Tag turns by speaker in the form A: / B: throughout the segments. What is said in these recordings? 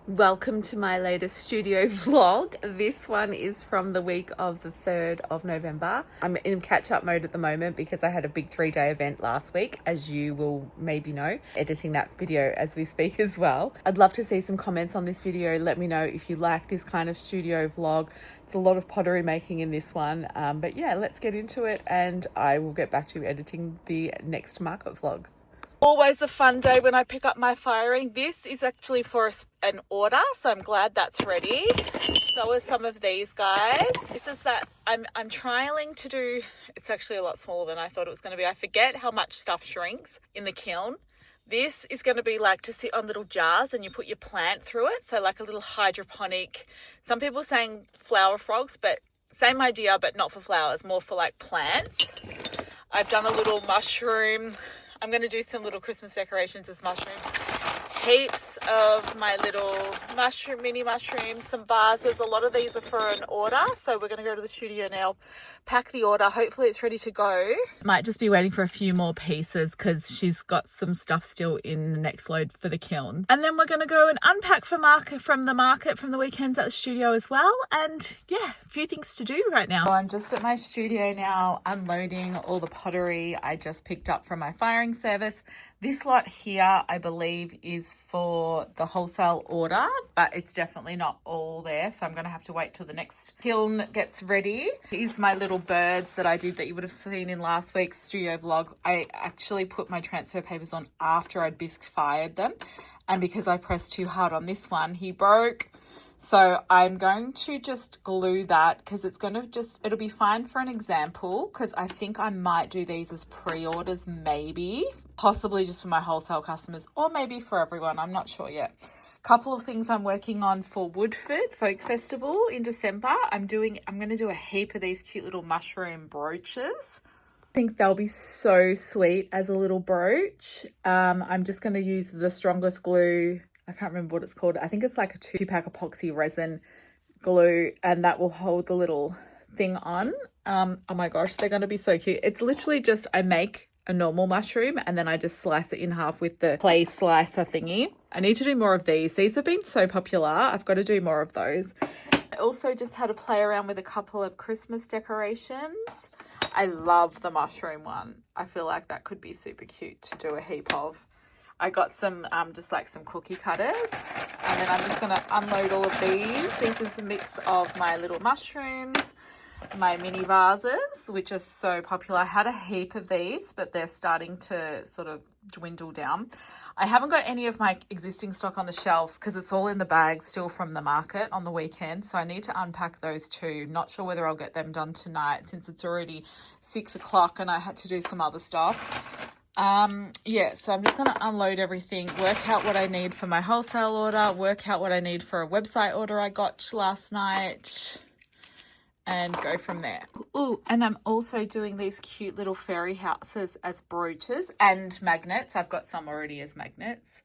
A: Welcome to my latest studio vlog. This one is from the week of the 3rd of November. I'm in catch-up mode at the moment because I had a big 3-day event last week, as you will maybe know, editing that video as we speak as well. I'd love to see some comments on this video. Let me know if you like this kind of studio vlog. It's a lot of pottery making in this one, but yeah, let's get into it and I will get back to editing the next market vlog. Always a fun day when I pick up my firing. This is actually for an order, so I'm glad that's ready. So are some of these guys. This is that I'm trialing to do. It's actually a lot smaller than I thought it was going to be. I forget how much stuff shrinks in the kiln. This is going to be like to sit on little jars and you put your plant through it. So like a little hydroponic. Some people saying flower frogs, but same idea, but not for flowers, more for like plants. I've done a little mushroom. I'm going to do some little Christmas decorations as mushrooms. Heaps of my little mini mushrooms, some vases. A lot of these are for an order. So we're going to go to the studio now, pack the order. Hopefully it's ready to go. Might just be waiting for a few more pieces because she's got some stuff still in the next load for the kiln. And then we're going to go and unpack from the weekends at the studio as well. And yeah, a few things to do right now. I'm just at my studio now, unloading all the pottery I just picked up from my firing service. This lot here, I believe, is for the wholesale order, but it's definitely not all there. So I'm going to have to wait till the next kiln gets ready. Here's my little birds that I did that you would have seen in last week's studio vlog. I actually put my transfer papers on after I'd bisque fired them. And because I pressed too hard on this one, he broke. So I'm going to just glue that because it'll be fine for an example, because I think I might do these as pre-orders, maybe, possibly just for my wholesale customers or maybe for everyone. I'm not sure yet. Couple of things I'm working on for Woodford Folk Festival in December. I'm going to do a heap of these cute little mushroom brooches. I think they'll be so sweet as a little brooch. I'm just going to use the strongest glue. I can't remember what it's called. I think it's like a 2-pack epoxy resin glue, and that will hold the little thing on. Oh my gosh, they're going to be so cute. It's literally just I make a normal mushroom and then I just slice it in half with the clay slicer thingy. I need to do more of these. These have been so popular. I've got to do more of those. I also just had to play around with a couple of Christmas decorations. I love the mushroom one. I feel like that could be super cute to do a heap of. I got some, just like some cookie cutters, and then I'm just going to unload all of these. This is a mix of my little mushrooms, my mini vases, which are so popular. I had a heap of these, but they're starting to sort of dwindle down. I haven't got any of my existing stock on the shelves because it's all in the bag still from the market on the weekend. So I need to unpack those too. Not sure whether I'll get them done tonight since it's already 6 o'clock and I had to do some other stuff. Yeah, so I'm just going to unload everything, work out what I need for my wholesale order, work out what I need for a website order I got last night, and go from there. Ooh, and I'm also doing these cute little fairy houses as brooches and magnets. I've got some already as magnets.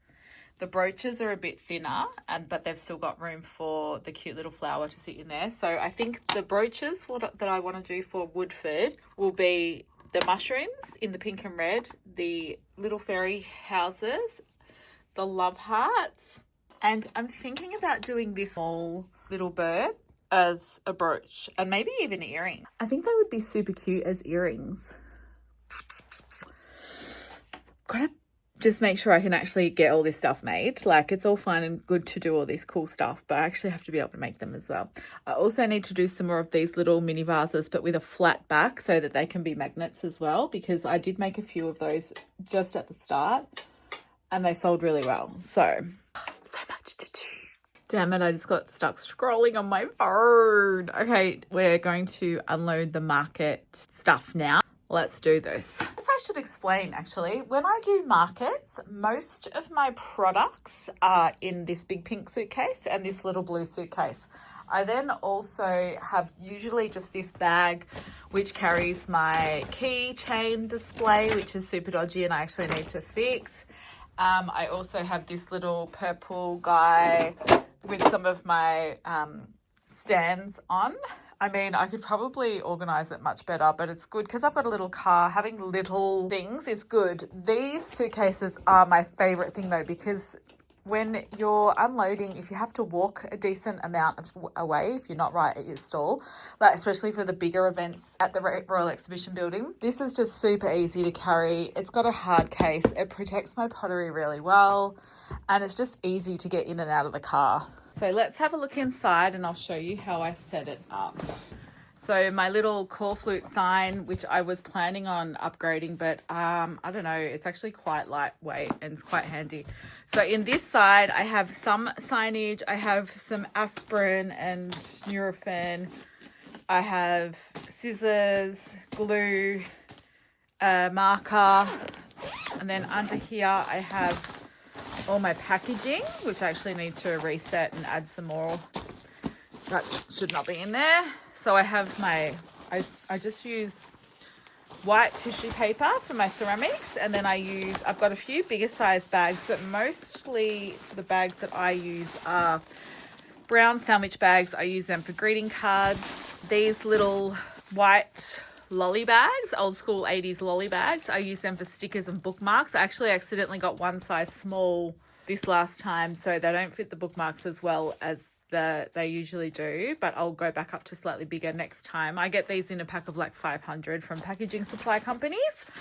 A: The brooches are a bit thinner, but they've still got room for the cute little flower to sit in there. So I think the brooches that I want to do for Woodford will be the mushrooms in the pink and red, the little fairy houses, the love hearts, and I'm thinking about doing this small little bird as a brooch and maybe even earring. I think they would be super cute as earrings. Gotta just make sure I can actually get all this stuff made. Like, it's all fine and good to do all this cool stuff, but I actually have to be able to make them as well. I also need to do some more of these little mini vases, but with a flat back so that they can be magnets as well, because I did make a few of those just at the start and they sold really well. So much to do. Damn it, I just got stuck scrolling on my phone. Okay, we're going to unload the market stuff now. Let's do this. I should explain, actually, when I do markets, most of my products are in this big pink suitcase and this little blue suitcase. I then also have usually just this bag which carries my keychain display, which is super dodgy and I actually need to fix. I also have this little purple guy with some of my stands on. I mean, I could probably organise it much better, but it's good because I've got a little car. Having little things is good. These suitcases are my favourite thing though, because when you're unloading, if you have to walk a decent amount of away, if you're not right at your stall, like especially for the bigger events at the Royal Exhibition Building, this is just super easy to carry. It's got a hard case. It protects my pottery really well, and it's just easy to get in and out of the car. So let's have a look inside and I'll show you how I set it up. So my little core flute sign, which I was planning on upgrading, but I don't know, it's actually quite lightweight and it's quite handy. So in this side, I have some signage. I have some aspirin and Nurofen. I have scissors, glue, marker. And then under here, I have all my packaging, which I actually need to reset and add some more. That should not be in there. So I have I just use white tissue paper for my ceramics, and then I've got a few bigger size bags, but mostly the bags that I use are brown sandwich bags. I use them for greeting cards. These little white lolly bags, old school 80s lolly bags, I use them for stickers and bookmarks. I actually accidentally got one size small this last time, so they don't fit the bookmarks as well as they usually do, but I'll go back up to slightly bigger next time. I get these in a pack of like 500 from packaging supply companies.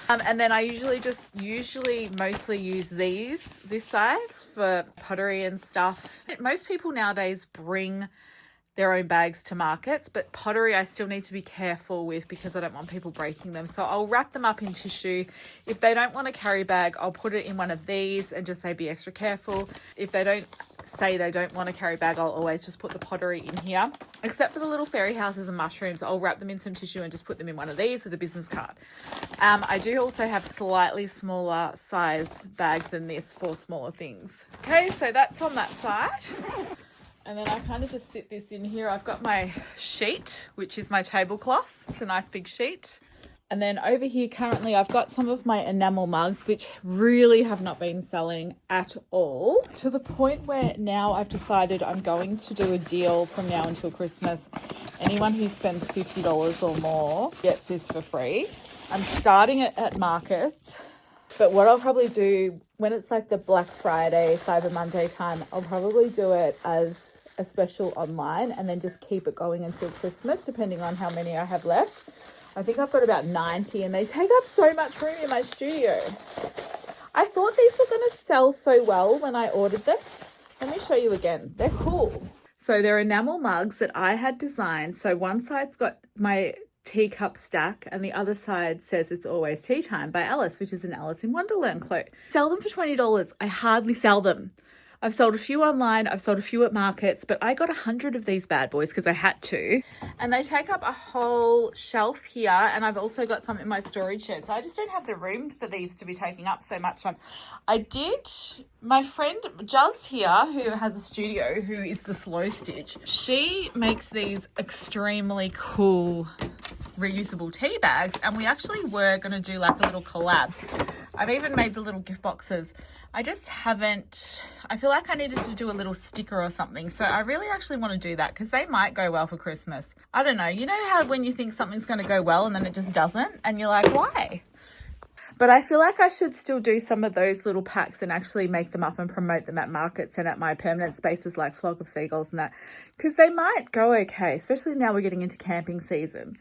A: And then I usually mostly use this size for pottery and stuff. Most people nowadays bring their own bags to markets, but pottery I still need to be careful with because I don't want people breaking them. So I'll wrap them up in tissue. If they don't want a carry bag, I'll put it in one of these and just say be extra careful. If they don't say they don't want a carry bag, I'll always just put the pottery in here. Except for the little fairy houses and mushrooms, I'll wrap them in some tissue and just put them in one of these with a business card. I do also have slightly smaller size bags than this for smaller things. Okay, so that's on that side. And then I kind of just sit this in here. I've got my sheet, which is my tablecloth. It's a nice big sheet. And then over here currently I've got some of my enamel mugs, which really have not been selling at all, to the point where now I've decided I'm going to do a deal from now until Christmas. Anyone who spends $50 or more gets this for free. I'm starting it at markets, but what I'll probably do when it's like the Black Friday, Cyber Monday time, I'll probably do it as a special online and then just keep it going until Christmas, depending on how many I have left. I think I've got about 90 and they take up so much room in my studio. I thought these were going to sell so well when I ordered them. Let me show you again. They're cool. So they're enamel mugs that I had designed. So one side's got my teacup stack and the other side says It's Always Tea Time by Alice, which is an Alice in Wonderland quote. Sell them for $20. I hardly sell them. I've sold a few online, I've sold a few at markets, but I got 100 of these bad boys because I had to. And they take up a whole shelf here, and I've also got some in my storage shed. So I just don't have the room for these to be taking up so much time. My friend Juz here, who has a studio, who is the Slow Stitch, she makes these extremely cool reusable tea bags, and we actually were going to do like a little collab. I've even made the little gift boxes. I feel like I needed to do a little sticker or something. So I really actually want to do that because they might go well for Christmas. I don't know. You know how when you think something's going to go well and then it just doesn't? And you're like, why? But I feel like I should still do some of those little packs and actually make them up and promote them at markets and at my permanent spaces like Flock of Seagulls and that. Because they might go okay, especially now we're getting into camping season.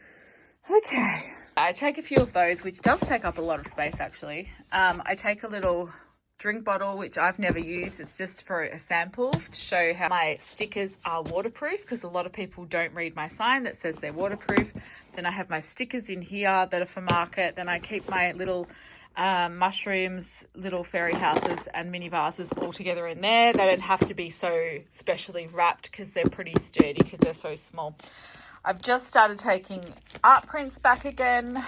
A: Okay. I take a few of those, which does take up a lot of space actually. I take a little drink bottle, which I've never used. It's just for a sample to show how my stickers are waterproof, because a lot of people don't read my sign that says they're waterproof. Then I have my stickers in here that are for market. Then I keep my little mushrooms, little fairy houses and mini vases all together in there. They don't have to be so specially wrapped because they're pretty sturdy because they're so small. I've just started taking art prints back again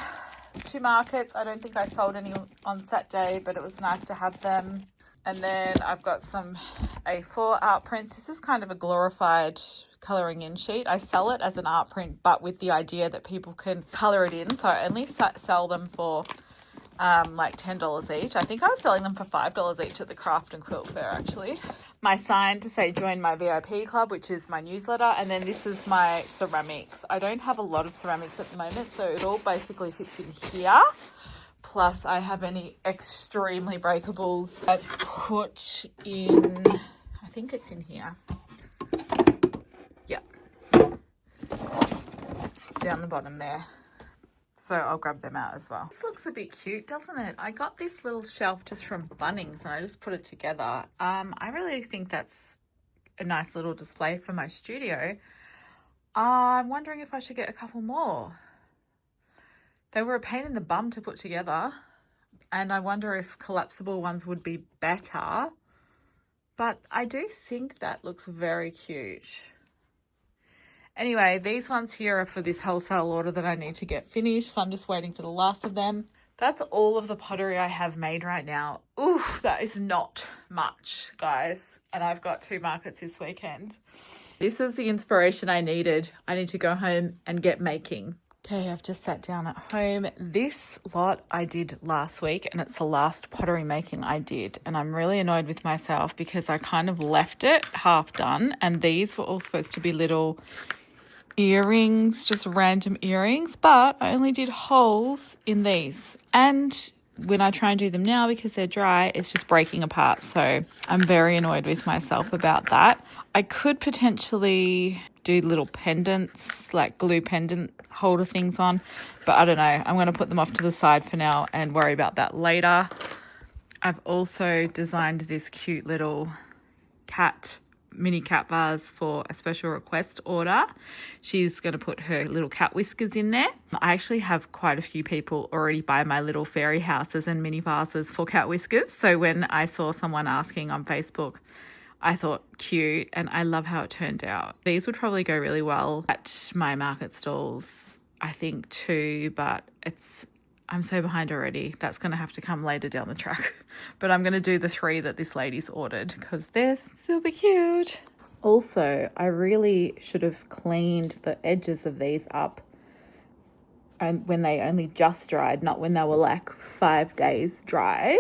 A: to markets. I don't think I sold any on Saturday, but it was nice to have them. And then I've got some A4 art prints. This is kind of a glorified colouring in sheet. I sell it as an art print, but with the idea that people can colour it in. So I only sell them for like $10 each. I think I was selling them for $5 each at the Craft and Quilt Fair actually. My sign to say join my VIP club, which is my newsletter. And then this is my ceramics. I don't have a lot of ceramics at the moment, so it all basically fits in here. plus I have any extremely breakables. I put in, I think it's in here. Yep. Down the bottom there. So I'll grab them out as well. This looks a bit cute, doesn't it? I got this little shelf just from Bunnings and I just put it together. I really think that's a nice little display for my studio. I'm wondering if I should get a couple more. They were a pain in the bum to put together, and I wonder if collapsible ones would be better. But I do think that looks very cute. Anyway, these ones here are for this wholesale order that I need to get finished, so I'm just waiting for the last of them. That's all of the pottery I have made right now. Ooh, that is not much, guys. And I've got 2 markets this weekend. This is the inspiration I needed. I need to go home and get making. Okay, I've just sat down at home. This lot I did last week, and it's the last pottery making I did. And I'm really annoyed with myself because I kind of left it half done. And these were all supposed to be little earrings, just random earrings, but I only did holes in these. And when I try and do them now, because they're dry, it's just breaking apart. So I'm very annoyed with myself about that. I could potentially do little pendants, like glue pendant holder things on, but I don't know. I'm going to put them off to the side for now and worry about that later. I've also designed this cute little mini cat vase for a special request order. She's going to put her little cat whiskers in there. I actually have quite a few people already buy my little fairy houses and mini vases for cat whiskers. So when I saw someone asking on Facebook, I thought cute, and I love how it turned out. These would probably go really well at my market stalls, I think too, but I'm so behind already. That's going to have to come later down the track. But I'm going to do the 3 that this lady's ordered because they're super cute. Also, I really should have cleaned the edges of these up and when they only just dried, not when they were like 5 days dried,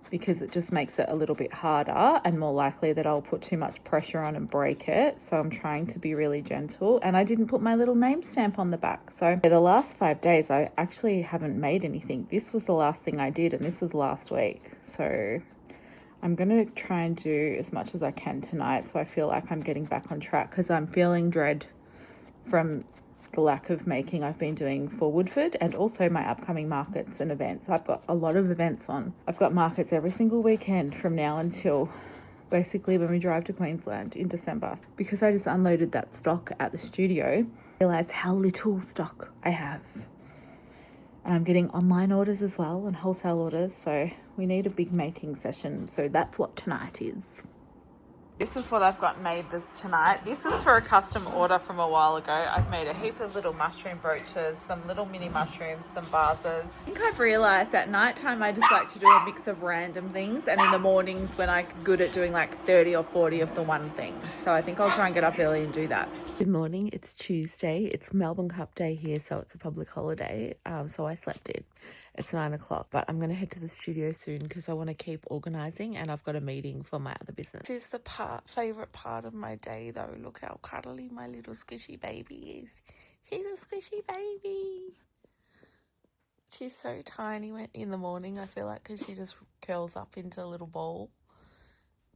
A: because it just makes it a little bit harder and more likely that I'll put too much pressure on and break it. So I'm trying to be really gentle, and I didn't put my little name stamp on the back. So the last 5 days, I actually haven't made anything. This was the last thing I did, and this was last week. So I'm going to try and do as much as I can tonight so I feel like I'm getting back on track, because I'm feeling dread from the lack of making I've been doing for Woodford and also my upcoming markets and events. I've got a lot of events on. I've got markets every single weekend from now until basically when we drive to Queensland in December. Because I just unloaded that stock at the studio, I realised how little stock I have. And I'm getting online orders as well and wholesale orders, so we need a big making session. So that's what tonight is. This is what I've got made tonight. This is for a custom order from a while ago. I've made a heap of little mushroom brooches, some little mini mushrooms, some vases. I think I've realised at night time I just like to do a mix of random things, and in the mornings when I'm good at doing like 30 or 40 of the one thing. So I think I'll try and get up early and do that. Good morning, it's Tuesday. It's Melbourne Cup Day here, so it's a public holiday. So I slept in. It's 9 o'clock, but I'm going to head to the studio soon because I want to keep organising, and I've got a meeting for my other business. This is the favourite part of my day though. Look how cuddly my little squishy baby is. She's a squishy baby. She's so tiny in the morning, I feel like, because she just curls up into a little ball.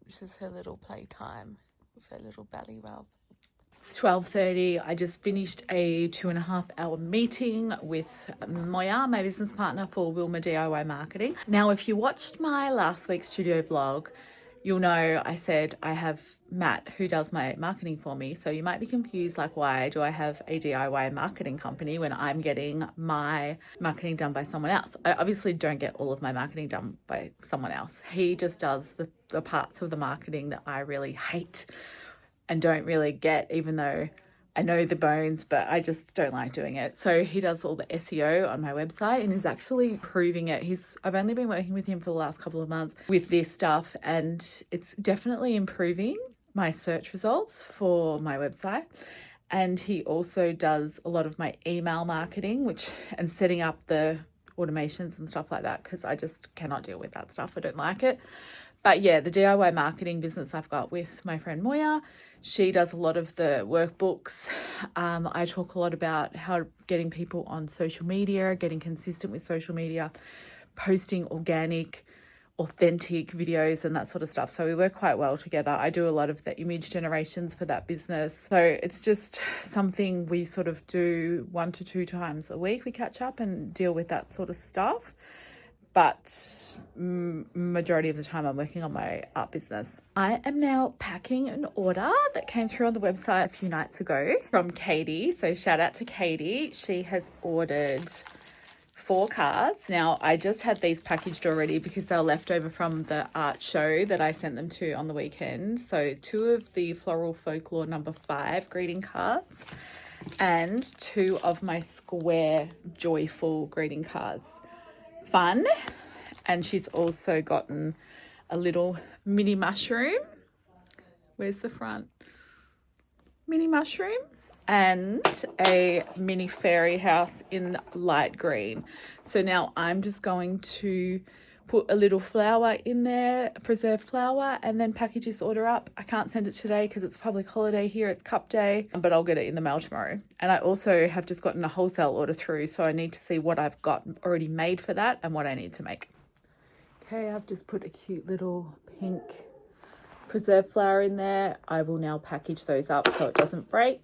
A: This is her little playtime with her little belly rub. It's 12:30. I just finished a 2.5-hour meeting with Moya, my business partner for Wilma DIY Marketing. Now, if you watched my last week's studio vlog, you'll know I said I have Matt who does my marketing for me. So you might be confused, like, why do I have a DIY marketing company when I'm getting my marketing done by someone else? I obviously don't get all of my marketing done by someone else. He just does the parts of the marketing that I really hate and don't really get, even though I know the bones, but I just don't like doing it. So he does all the SEO on my website and is actually improving it. I've only been working with him for the last couple of months with this stuff, and it's definitely improving my search results for my website. And he also does a lot of my email marketing, and setting up the automations and stuff like that, because I just cannot deal with that stuff. I don't like it. But yeah, the DIY marketing business I've got with my friend Moya, she does a lot of the workbooks. I talk a lot about how getting people on social media, getting consistent with social media, posting organic, authentic videos and that sort of stuff. So we work quite well together. I do a lot of the image generations for that business. So it's just something we sort of do 1 to 2 times a week. We catch up and deal with that sort of stuff. But majority of the time I'm working on my art business. I am now packing an order that came through on the website a few nights ago from Katie. So shout out to Katie. She has ordered 4 cards. Now, I just had these packaged already because they were left over from the art show that I sent them to on the weekend. So 2 of the Floral Folklore number 5 greeting cards and 2 of my square joyful greeting cards. Fun. And she's also gotten a little mini mushroom. Where's the front? Mini mushroom. And a mini fairy house in light green. So now I'm just going to put a little flower in there, preserved flower, and then package this order up. I can't send it today because it's public holiday here, it's cup day, but I'll get it in the mail tomorrow. And I also have just gotten a wholesale order through, so I need to see what I've got already made for that and what I need to make. Okay, I've just put a cute little pink preserved flower in there. I will now package those up so it doesn't break,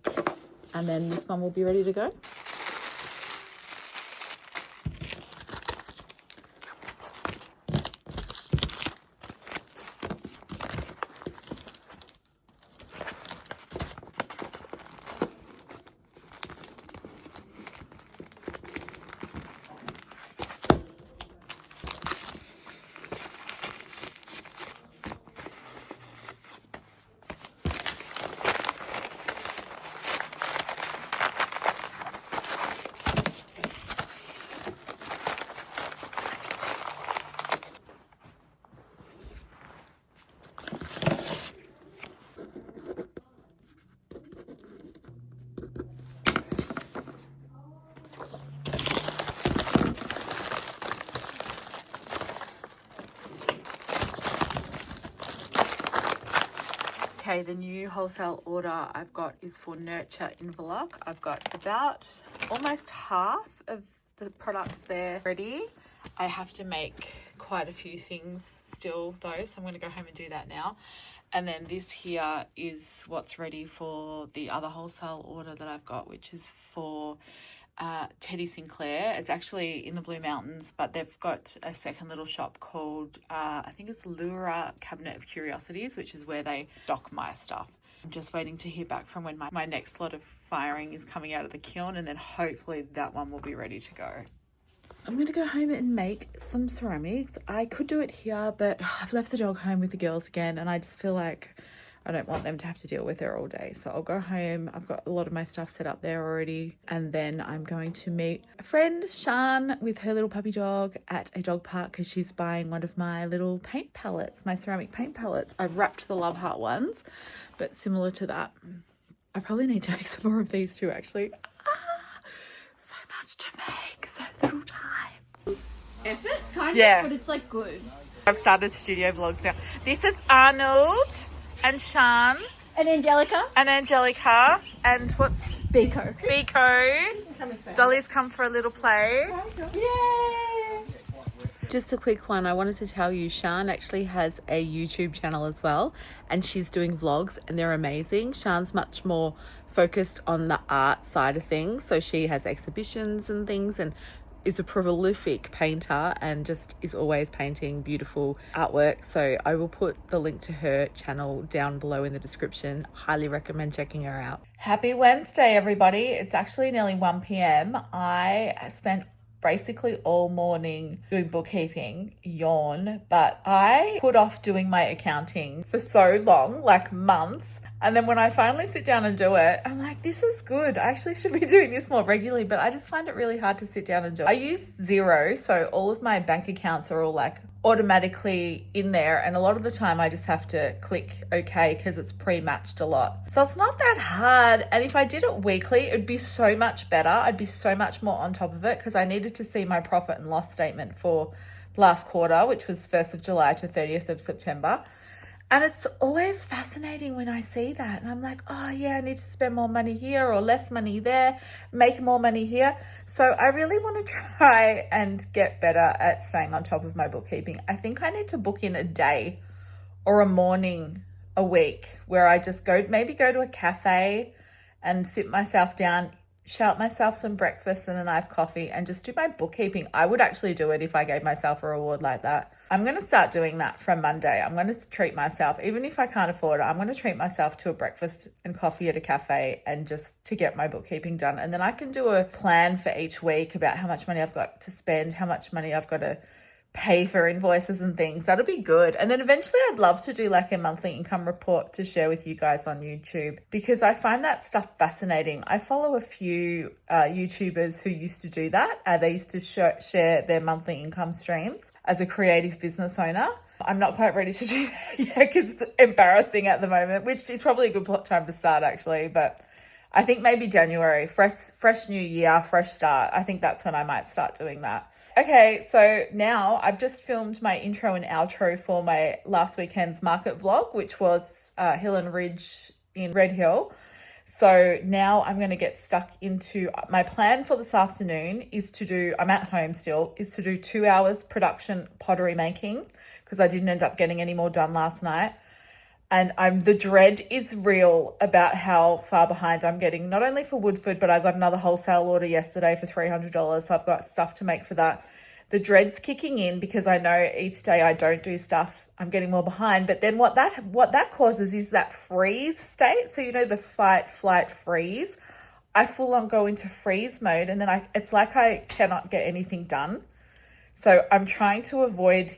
A: and then this one will be ready to go. Okay, the new wholesale order I've got is for Nurture Envelope. I've got about almost half of the products there ready. I have to make quite a few things still though, so I'm going to go home and do that now. And then this here is what's ready for the other wholesale order that I've got, which is for Teddy Sinclair. It's actually in the Blue Mountains, but they've got a second little shop called, I think it's Lura Cabinet of Curiosities, which is where they stock my stuff. I'm just waiting to hear back from when my next lot of firing is coming out of the kiln, and then hopefully that one will be ready to go. I'm going to go home and make some ceramics. I could do it here, but I've left the dog home with the girls again, and I just feel like I don't want them to have to deal with her all day. So I'll go home. I've got a lot of my stuff set up there already. And then I'm going to meet a friend, Shan, with her little puppy dog at a dog park because she's buying one of my little paint palettes, my ceramic paint palettes. I've wrapped the Love Heart ones, but similar to that. I probably need to make some more of these too, actually. So much to make, so little time.
B: Is it? Kind
A: Yeah.
B: of, but it's like good.
A: I've started studio vlogs now. This is Arnold and Shan
B: And Angelica?
A: and Angelica and what's
B: Biko.
A: Biko. Dolly's come for a little play.
B: Yay!
A: Just a quick one. I wanted to tell you, Shan actually has a YouTube channel as well, and she's doing vlogs and they're amazing. Shan's much more focused on the art side of things. So she has exhibitions and things and is a prolific painter and just is always painting beautiful artwork. So I will put the link to her channel down below in the description. Highly recommend checking her out. Happy Wednesday, everybody. It's actually nearly 1 p.m. I spent basically all morning doing bookkeeping, yawn, but I put off doing my accounting for so long, like months. And then when I finally sit down and do it, I'm like, this is good. I actually should be doing this more regularly, but I just find it really hard to sit down and do it. I use Xero, so all of my bank accounts are all like automatically in there. And a lot of the time I just have to click OK because it's pre-matched a lot. So it's not that hard. And if I did it weekly, it'd be so much better. I'd be so much more on top of it because I needed to see my profit and loss statement for last quarter, which was 1st of July to 30th of September. And it's always fascinating when I see that. And I'm like, oh yeah, I need to spend more money here or less money there, make more money here. So I really want to try and get better at staying on top of my bookkeeping. I think I need to book in a day or a morning a week where I just maybe go to a cafe and sit myself down, shout myself some breakfast and a nice coffee and just do my bookkeeping. I would actually do it if I gave myself a reward like that. I'm going to start doing that from Monday. I'm going to treat myself, even if I can't afford it, I'm going to treat myself to a breakfast and coffee at a cafe and just to get my bookkeeping done. And then I can do a plan for each week about how much money I've got to spend, how much money I've got to pay for invoices and things. That'll be good. And then eventually I'd love to do like a monthly income report to share with you guys on YouTube, because I find that stuff fascinating. I follow a few YouTubers who used to do that. They used to share their monthly income streams as a creative business owner. I'm not quite ready to do that yet because it's embarrassing at the moment, which is probably a good time to start actually. But I think maybe January, fresh new year, fresh start. I think that's when I might start doing that. Okay, so now I've just filmed my intro and outro for my last weekend's market vlog, which was Hill and Ridge in Red Hill. So now I'm going to get stuck into my plan for this afternoon is to do, I'm at home still, is to do 2 hours production pottery making because I didn't end up getting any more done last night. And the dread is real about how far behind I'm getting, not only for Woodford, but I got another wholesale order yesterday for $300. So I've got stuff to make for that. The dread's kicking in because I know each day I don't do stuff, I'm getting more behind. But then what that causes is that freeze state. So, you know, the fight, flight, freeze. I full on go into freeze mode and then it's like I cannot get anything done. So I'm trying to avoid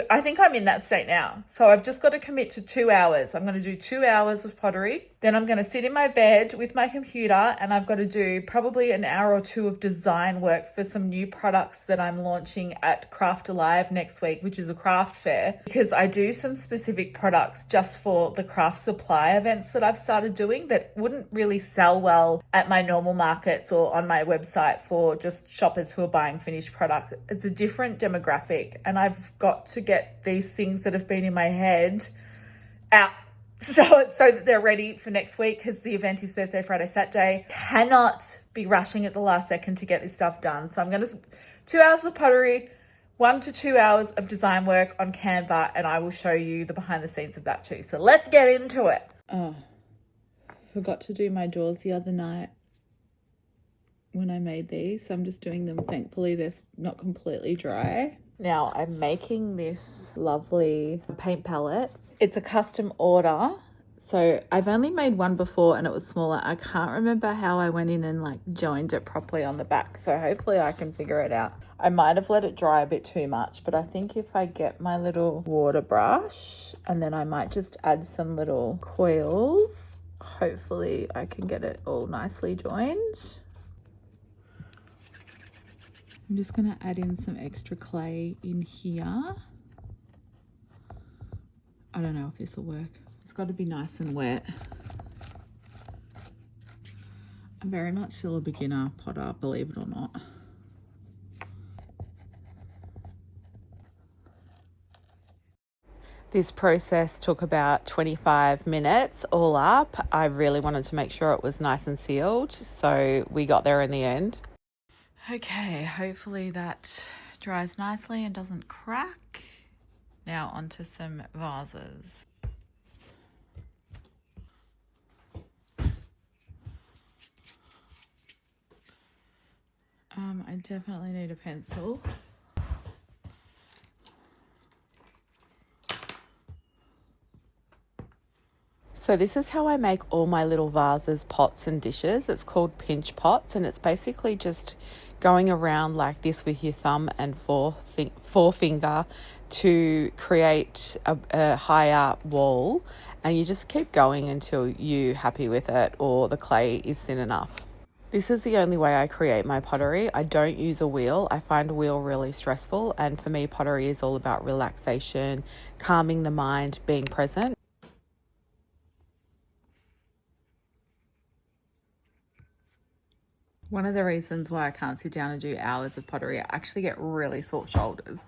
A: I think I'm in that state now. So I've just got to commit to 2 hours. I'm going to do 2 hours of pottery. Then I'm going to sit in my bed with my computer and I've got to do probably an hour or two of design work for some new products that I'm launching at Craft Alive next week, which is a craft fair, because I do some specific products just for the craft supply events that I've started doing that wouldn't really sell well at my normal markets or on my website for just shoppers who are buying finished product. It's a different demographic and I've got to get these things that have been in my head out so that they're ready for next week, because the event is Thursday, Friday, Saturday. Cannot be rushing at the last second to get this stuff done. So I'm going to 2 hours of pottery, 1 to 2 hours of design work on Canva, and I will show you the behind the scenes of that too. So let's get into it. Oh, forgot to do my doors the other night when I made these. So I'm just doing them. Thankfully, they're not completely dry. Now I'm making this lovely paint palette. It's a custom order. So I've only made one before and it was smaller. I can't remember how I went in and like joined it properly on the back. So hopefully I can figure it out. I might have let it dry a bit too much, but I think if I get my little water brush and then I might just add some little coils, hopefully I can get it all nicely joined. I'm just going to add in some extra clay in here. I don't know if this will work. It's got to be nice and wet. I'm very much still a beginner potter, believe it or not. This process took about 25 minutes all up. I really wanted to make sure it was nice and sealed, so we got there in the end. Okay, hopefully that dries nicely and doesn't crack. Now onto some vases. I definitely need a pencil. So this is how I make all my little vases, pots and dishes. It's called pinch pots, and it's basically just going around like this with your thumb and forefinger to create a higher wall, and you just keep going until you're happy with it or the clay is thin enough. This is the only way I create my pottery. I don't use a wheel. I find a wheel really stressful, and for me pottery is all about relaxation, calming the mind, being present. One of the reasons why I can't sit down and do hours of pottery, I actually get really sore shoulders.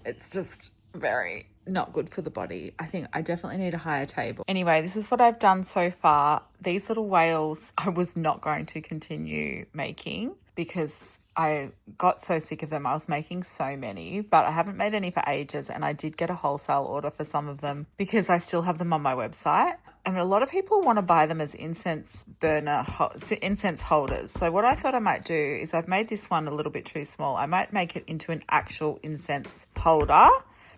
A: It's just very not good for the body. I think I definitely need a higher table. Anyway, this is what I've done so far. These little whales I was not going to continue making because I got so sick of them. I was making so many, but I haven't made any for ages, and I did get a wholesale order for some of them because I still have them on my website. And a lot of people want to buy them as incense holders. So what I thought I might do is, I've made this one a little bit too small. I might make it into an actual incense holder,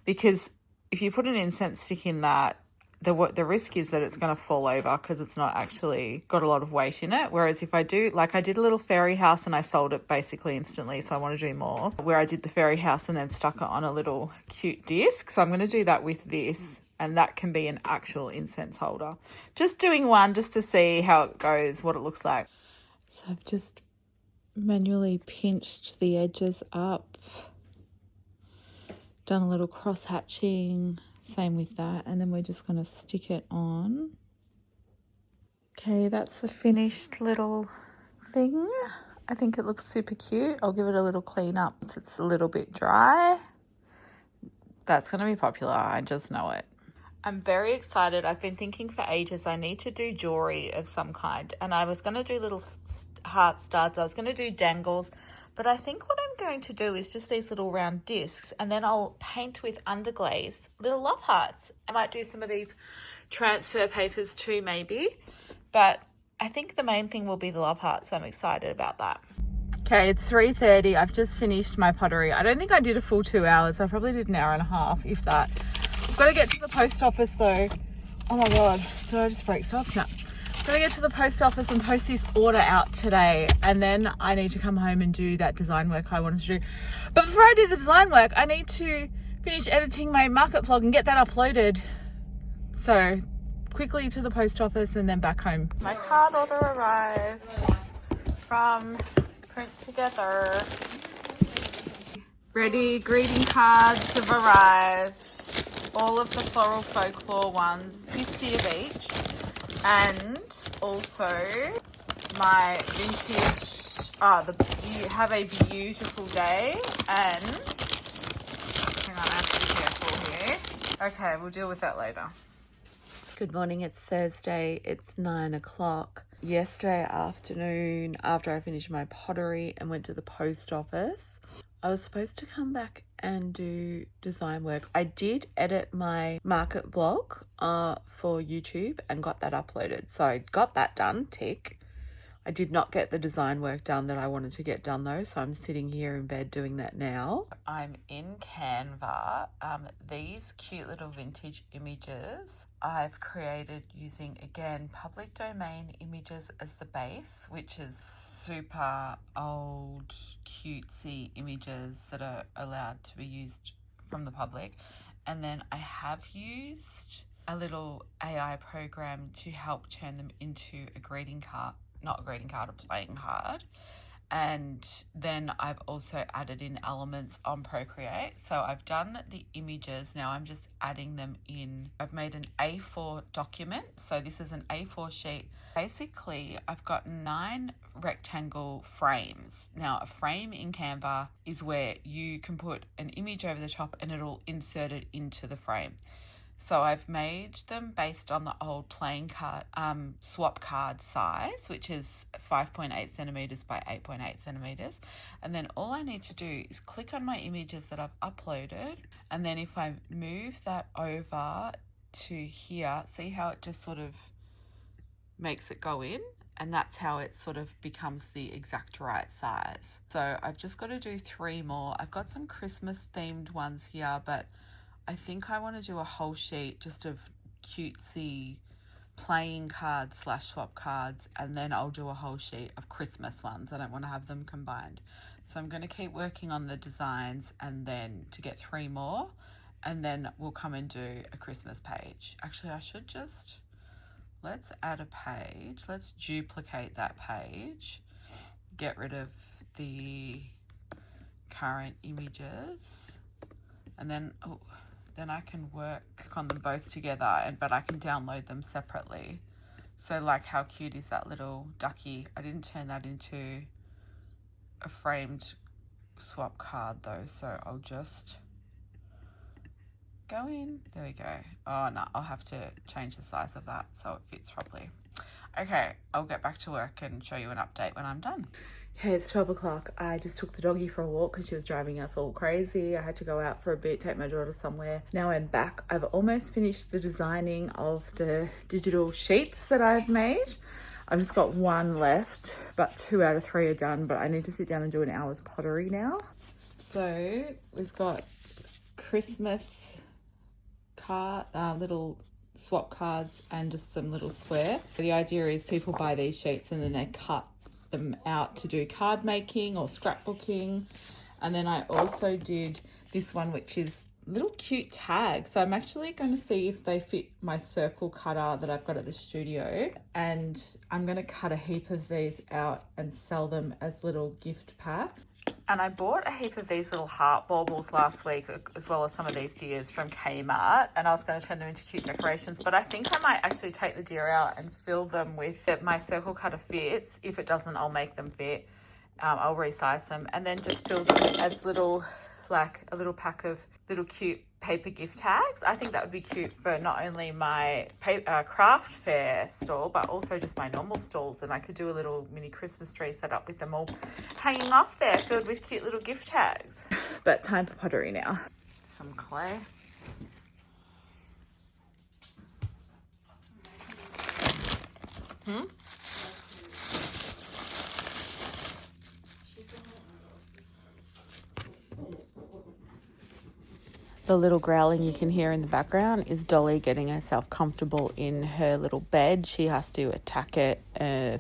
A: because if you put an incense stick in that, the risk is that it's going to fall over because it's not actually got a lot of weight in it. Whereas if I do, like I did a little fairy house and I sold it basically instantly, so I want to do more, where I did the fairy house and then stuck it on a little cute disc. So I'm going to do that with this, and that can be an actual incense holder. Just doing one just to see how it goes, what it looks like. So I've just manually pinched the edges up, done a little cross hatching, same with that, and then we're just going to stick it on. Okay, that's the finished little thing. I think it looks super cute. I'll give it a little clean up once it's a little bit dry. That's going to be popular, I just know it. I'm very excited. I've been thinking for ages I need to do jewelry of some kind, and I was going to do little heart studs. I was going to do dangles, but I think what I'm going to do is just these little round discs, and then I'll paint with underglaze little love hearts. I might do some of these transfer papers too maybe, but I think the main thing will be the love hearts. So I'm excited about that. Okay, it's 3:30. I've just finished my pottery. I don't think I did a full 2 hours. I probably did an hour and a half, if that. I've got to get to the post office though. Oh my God, did I just break stuff? No. Got to get to the post office and post this order out today, and then I need to come home and do that design work I wanted to do. But before I do the design work, I need to finish editing my market vlog and get that uploaded. So quickly to the post office and then back home. My card order arrived from Print Together. Ready greeting cards have arrived. All of the floral folklore ones, 50 of each. And also my vintage, you have a beautiful day, and hang on, I have to be careful here. Okay, we'll deal with that later. Good morning, it's Thursday, it's 9 o'clock. Yesterday afternoon, after I finished my pottery and went to the post office, I was supposed to come back and do design work. I did edit my market vlog for YouTube and got that uploaded. So I got that done, tick. I did not get the design work done that I wanted to get done though, so I'm sitting here in bed doing that now. I'm in Canva. These cute little vintage images I've created using, again, public domain images as the base, which is super old, cutesy images that are allowed to be used from the public. And then I have used a little AI program to help turn them into a greeting card, not a greeting card, a playing card. And then I've also added in elements on Procreate. So I've done the images. Now I'm just adding them in. I've made an A4 document. So this is an A4 sheet. Basically, I've got 9 rectangle frames. Now a frame in Canva is where you can put an image over the top and it'll insert it into the frame. So I've made them based on the old playing card, swap card size, which is 5.8 centimeters by 8.8 centimeters. And then all I need to do is click on my images that I've uploaded. And then if I move that over to here, see how it just sort of makes it go in? And that's how it sort of becomes the exact right size. So I've just got to do 3 more. I've got some Christmas themed ones here, but I think I want to do a whole sheet just of cutesy playing cards / swap cards, and then I'll do a whole sheet of Christmas ones. I don't want to have them combined. So I'm going to keep working on the designs and then to get 3 more, and then we'll come and do a Christmas page. Actually, I should just, let's add a page. Let's duplicate that page, get rid of the current images, and then then I can work on them both together, but I can download them separately. So like, how cute is that little ducky? I didn't turn that into a framed swap card though, so I'll just go in? There we go. Oh no, I'll have to change the size of that so it fits properly. Okay, I'll get back to work and show you an update when I'm done. Okay, it's 12 o'clock. I just took the doggy for a walk because she was driving us all crazy. I had to go out for a bit, take my daughter somewhere. Now I'm back. I've almost finished the designing of the digital sheets that I've made. I've just got one left, but 2 out of 3 are done, but I need to sit down and do an hour's pottery now. So we've got Christmas card, little swap cards and just some little square. The idea is people buy these sheets and then they cut them out to do card making or scrapbooking. And then I also did this one, which is little cute tags. So I'm actually going to see if they fit my circle cutter that I've got at the studio. And I'm going to cut a heap of these out and sell them as little gift packs. And I bought a heap of these little heart baubles last week, as well as some of these deers from Kmart, and I was going to turn them into cute decorations, but I think I might actually take the deer out and fill them with my circle cutter fits. If it doesn't, I'll make them fit. I'll resize them and then just fill them as little, like a little pack of little cute paper gift tags. I think that would be cute for not only my craft fair stall, but also just my normal stalls. And I could do a little mini Christmas tree set up with them all hanging off there, filled with cute little gift tags. But time for pottery now. Some clay. The little growling you can hear in the background is Dolly getting herself comfortable in her little bed. She has to attack it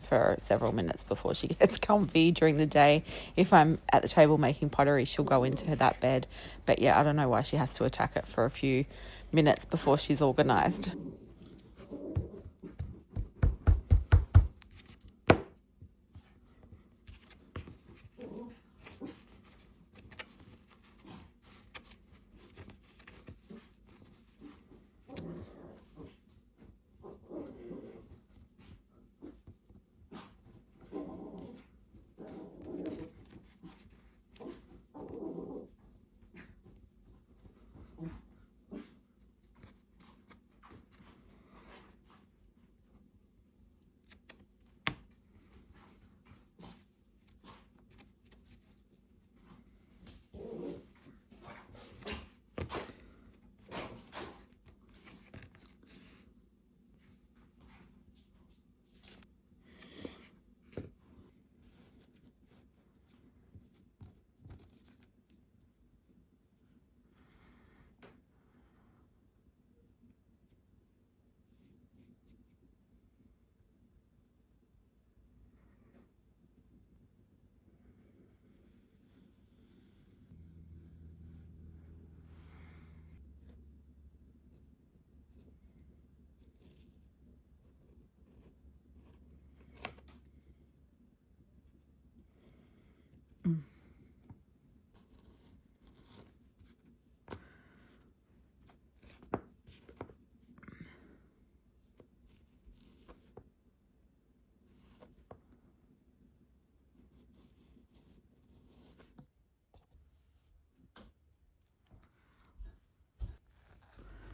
A: for several minutes before she gets comfy during the day. If I'm at the table making pottery, she'll go into that bed. But yeah, I don't know why she has to attack it for a few minutes before she's organised.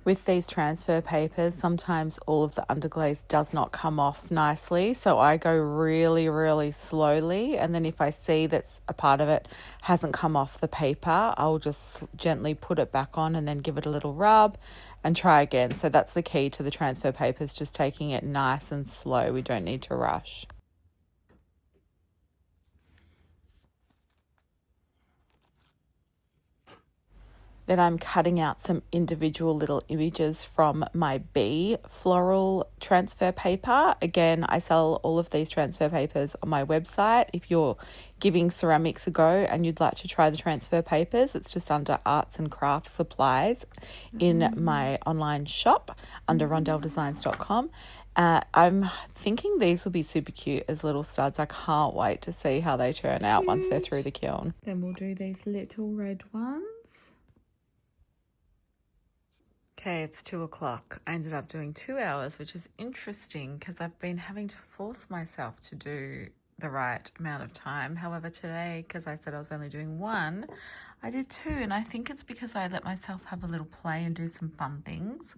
A: With these transfer papers, sometimes all of the underglaze does not come off nicely. So I go really, really slowly. And then if I see that a part of it hasn't come off the paper, I'll just gently put it back on and then give it a little rub and try again. So that's the key to the transfer papers, just taking it nice and slow. We don't need to rush. Then I'm cutting out some individual little images from my bee floral transfer paper. Again, I sell all of these transfer papers on my website. If you're giving ceramics a go and you'd like to try the transfer papers, it's just under arts and crafts supplies in my online shop under rondeldesigns.com. I'm thinking these will be super cute as little studs. I can't wait to see how they turn out once they're through the kiln. Then we'll do these little red ones. Okay, it's 2 o'clock. I ended up doing 2 hours, which is interesting because I've been having to force myself to do the right amount of time. However, today, because I said I was only doing one, I did two, and I think it's because I let myself have a little play and do some fun things.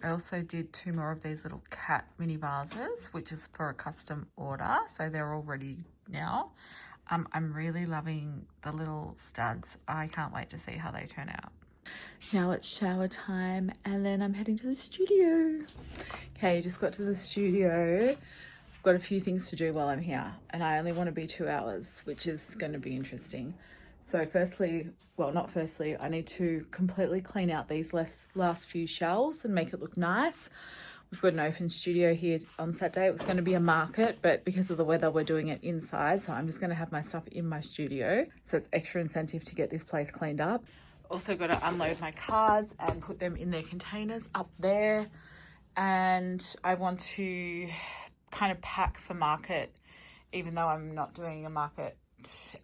A: I also did two more of these little cat mini vases, which is for a custom order, so they're all ready now. I'm really loving the little studs. I can't wait to see how they turn out. Now it's shower time, and then I'm heading to the studio. Okay, just got to the studio. I've got a few things to do while I'm here, and I only want to be 2 hours, which is going to be interesting. So I need to completely clean out these last few shelves and make it look nice. We've got an open studio here on Saturday. It was going to be a market, but because of the weather, we're doing it inside. So I'm just going to have my stuff in my studio. So it's extra incentive to get this place cleaned up. Also got to unload my cards and put them in their containers up there. And I want to kind of pack for market, even though I'm not doing a market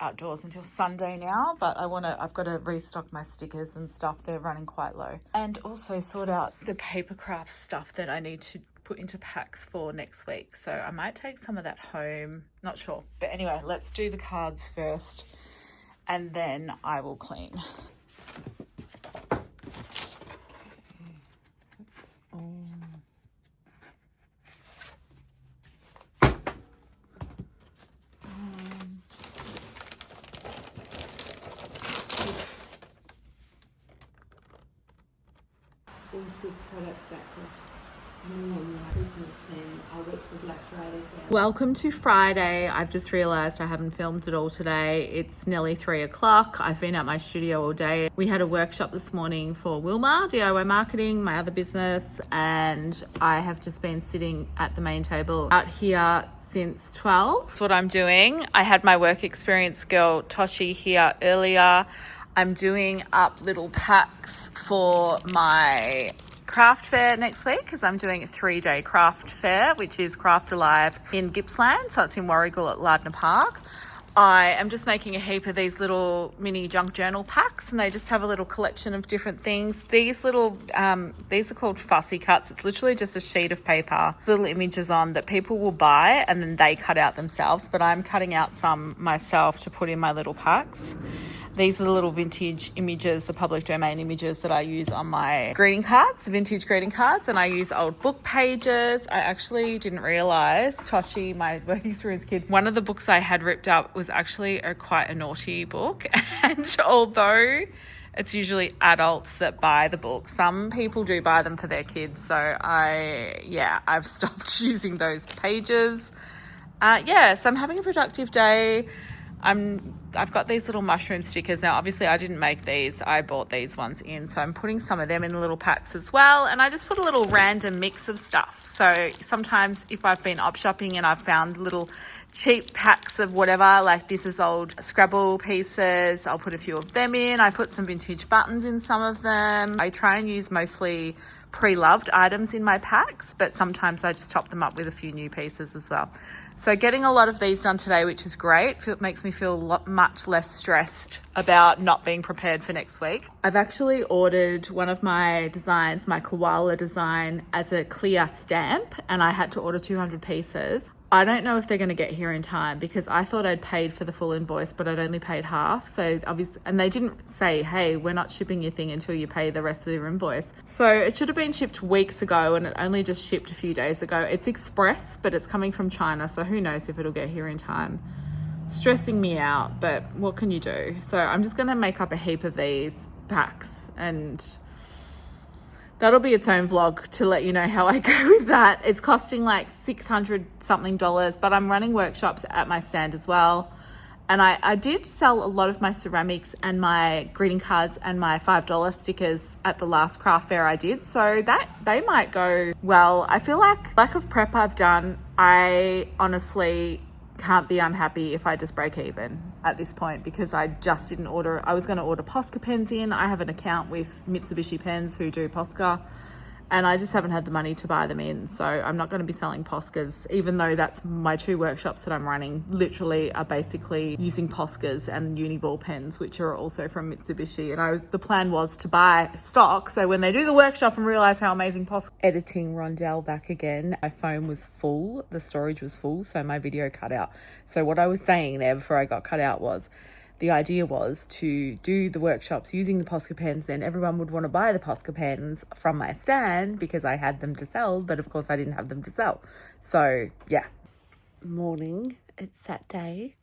A: outdoors until Sunday now, but I've got to restock my stickers and stuff. They're running quite low, and also sort out the paper craft stuff that I need to put into packs for next week. So I might take some of that home, not sure, but anyway, let's do the cards first and then I will clean.
C: Also products that cost more on my business than I work for Black Friday sale.
A: Welcome to Friday. I've just realised I haven't filmed it all today. It's nearly 3 o'clock. I've been at my studio all day. We had a workshop this morning for Wilma, DIY Marketing, my other business, and I have just been sitting at the main table out here since 12. That's what I'm doing. I had my work experience girl Toshi here earlier. I'm doing up little packs for my craft fair next week because I'm doing a 3-day craft fair, which is Craft Alive in Gippsland. So it's in Warragul at Lardner Park. I am just making a heap of these little mini junk journal packs, and they just have a little collection of different things. These little, these are called fussy cuts. It's literally just a sheet of paper, little images on that people will buy and then they cut out themselves. But I'm cutting out some myself to put in my little packs. These are the little vintage images, the public domain images that I use on my greeting cards, the vintage greeting cards, and I use old book pages. I actually didn't realise, Toshi, my work experience kid, one of the books I had ripped up was actually quite a naughty book. And although it's usually adults that buy the book, some people do buy them for their kids. So I've stopped using those pages. So I'm having a productive day. I've got these little mushroom stickers. Now, obviously, I didn't make these. I bought these ones in. So I'm putting some of them in the little packs as well. And I just put a little random mix of stuff. So sometimes if I've been op shopping and I've found little cheap packs of whatever, like this is old Scrabble pieces, I'll put a few of them in. I put some vintage buttons in some of them. I try and use mostly pre-loved items in my packs, but sometimes I just top them up with a few new pieces as well. So getting a lot of these done today, which is great. It makes me feel much less stressed about not being prepared for next week. I've actually ordered one of my designs, my koala design, as a clear stamp, and I had to order 200 pieces. I don't know if they're going to get here in time because I thought I'd paid for the full invoice, but I'd only paid half. So obviously, and they didn't say, hey, we're not shipping your thing until you pay the rest of your invoice. So it should have been shipped weeks ago, and it only just shipped a few days ago. It's express, but it's coming from China. So who knows if it'll get here in time. Stressing me out, but what can you do? So I'm just going to make up a heap of these packs, and that'll be its own vlog to let you know how I go with that. It's costing like $600 something, but I'm running workshops at my stand as well. And I did sell a lot of my ceramics and my greeting cards and my $5 stickers at the last craft fair I did. So that they might go well. I feel like lack of prep I've done, I honestly can't be unhappy if I just break even at this point because I just didn't order. I was going to order Posca pens in. I have an account with Mitsubishi Pens who do Posca, and I just haven't had the money to buy them in. So I'm not going to be selling Poscas, even though that's my 2 workshops that I'm running literally are basically using Poscas and uni ball pens, which are also from Mitsubishi. And the plan was to buy stock, so when they do the workshop and realize how amazing Posca. Editing Rondell back again. My phone was full, the storage was full, so my video cut out. So what I was saying there before I got cut out was, the idea was to do the workshops using the Posca pens, then everyone would want to buy the Posca pens from my stand because I had them to sell, but of course I didn't have them to sell. So yeah. Morning, it's Saturday.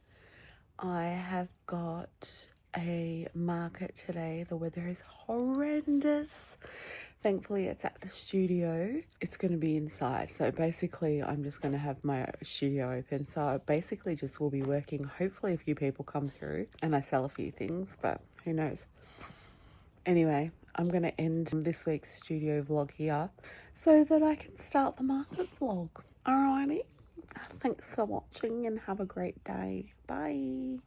A: I have got a market today. The weather is horrendous. Thankfully it's at the studio. It's going to be inside, so basically I'm just going to have my studio open. So I basically just will be working. Hopefully a few people come through and I sell a few things, but who knows. Anyway, I'm going to end this week's studio vlog here so that I can start the market vlog. Alrighty, thanks for watching and have a great day. Bye.